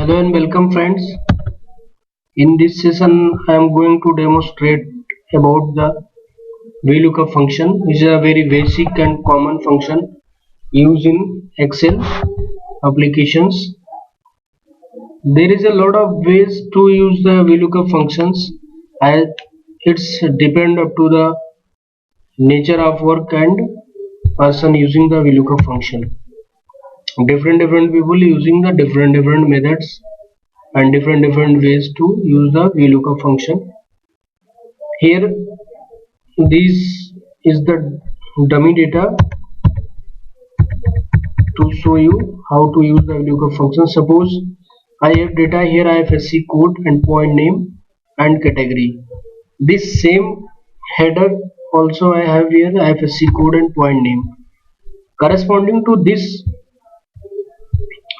Hello and welcome friends. In this session I am going to demonstrate about the VLOOKUP function, which is a very basic and common function used in Excel applications. There is a lot of ways to use the VLOOKUP functions. It's depend up to the nature of work and person using the VLOOKUP function. Different people using the different methods and different ways to use the VLOOKUP function. Here this is the dummy data to show you how to use the VLOOKUP function. Suppose I have data here, IFSC code and point name and category. This same header also I have here, IFSC code and point name. Corresponding to this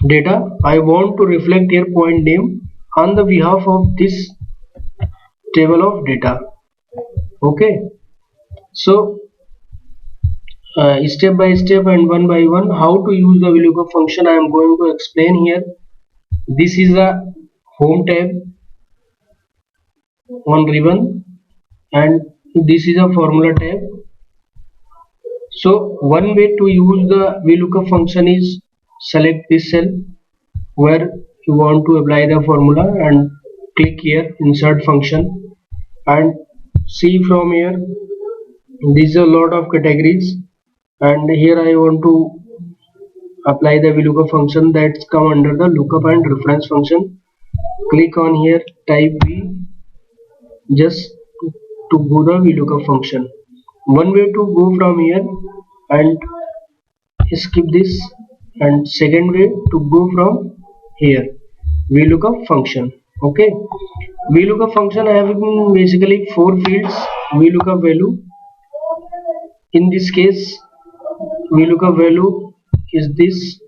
data, I want to reflect here point name on the behalf of this table of data. Okay, so step by step and one by one how to use the VLOOKUP function I am going to explain here. This is a home tab on ribbon and this is a formula tab. So one way to use the VLOOKUP function is select this cell where you want to apply the formula and click here insert function, and see from here these are a lot of categories, and here I want to apply the VLOOKUP function that's come under the lookup and reference function. Click on here, type V just to go the VLOOKUP function. One way to go from here and skip this, and second way to go from here VLOOKUP function. Okay, VLOOKUP function having basically 4 fields: VLOOKUP value. In this case VLOOKUP value is this,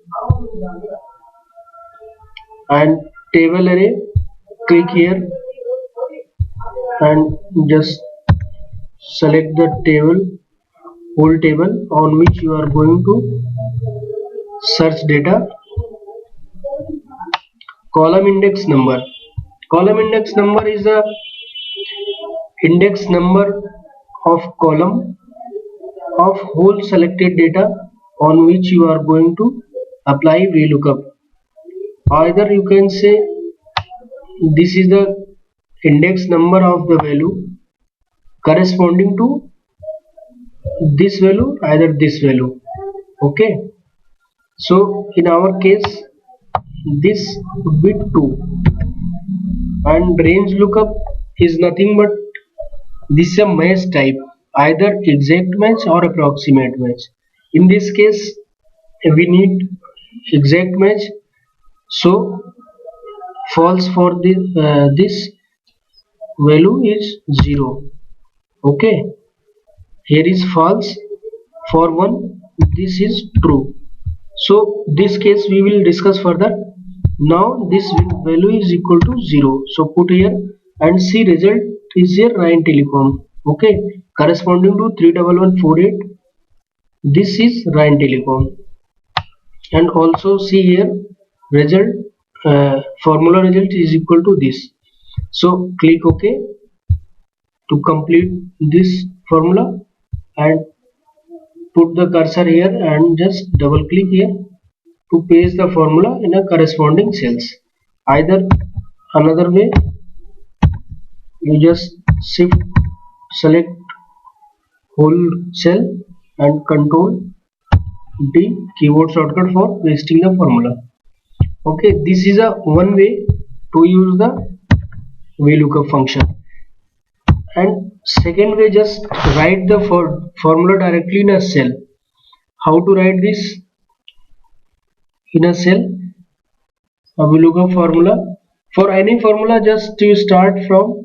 and table array. Click here and just select the table, whole table on which you are going to search data. Column index number. Column index number is the index number of column of whole selected data on which you are going to apply VLOOKUP. Either you can say this is the index number of the value corresponding to this value, either this value. Okay, so in our case this would be 2, and range lookup is nothing but this is a match type, either exact match or approximate match. In this case we need exact match, so false for this value is 0. Okay, here is false for 1, this is true. So this case we will discuss further. Now this value is equal to 0, so put here and see result is here Ryan Telecom. Okay, corresponding to 31148, this is Ryan Telecom. And also see here result, formula result is equal to this. So click OK to complete this formula and put the cursor here and just double click here to paste the formula in a corresponding cells. Either another way, you just shift select whole cell and control D keyboard shortcut for pasting the formula. Okay, this is a one way to use the VLOOKUP function. And second way, just write the formula directly in a cell. How to write this in a cell? A VLOOKUP formula. For any formula, just you start from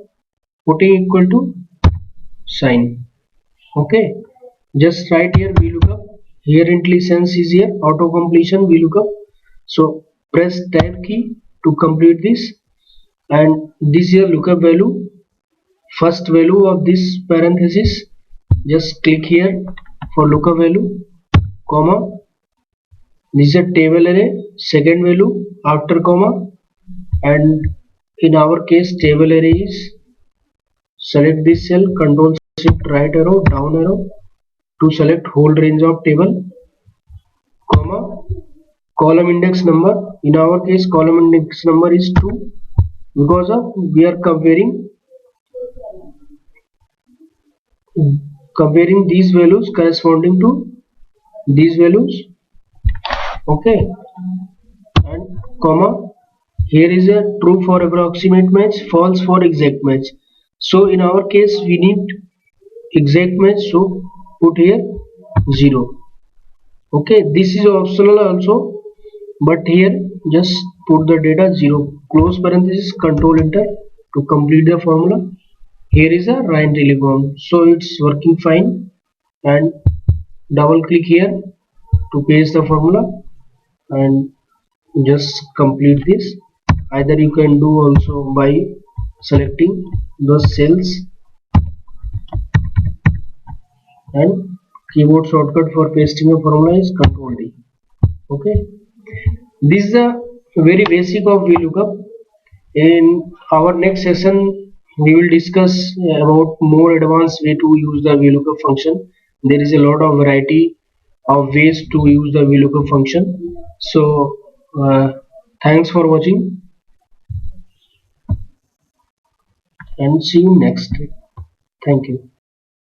putting equal to sign. Okay, just write here VLOOKUP. Here IntelliSense is here, auto completion VLOOKUP. So press tab key to complete this, and this here lookup value, first value of this parenthesis, just click here for lookup value, comma, this is a table array, second value after comma, and in our case table array is, select this cell, control shift right arrow down arrow to select whole range of table, comma, column index number. In our case column index number is 2 because of we are comparing these values corresponding to these values. Okay, and comma, here is a true for approximate match, false for exact match. So in our case we need exact match, so put here 0. Okay, this is optional also, but here just put the data 0, close parenthesis, control enter to complete the formula. Here is a Ryan telegram, so it's working fine, and double click here to paste the formula and just complete this. Either you can do also by selecting those cells, and keyboard shortcut for pasting a formula is Ctrl D. Okay, this is a very basic of VLOOKUP. In our next session we will discuss about more advanced way to use the VLOOKUP function. There is a lot of variety of ways to use the VLOOKUP function. So thanks for watching and see you next. Thank you.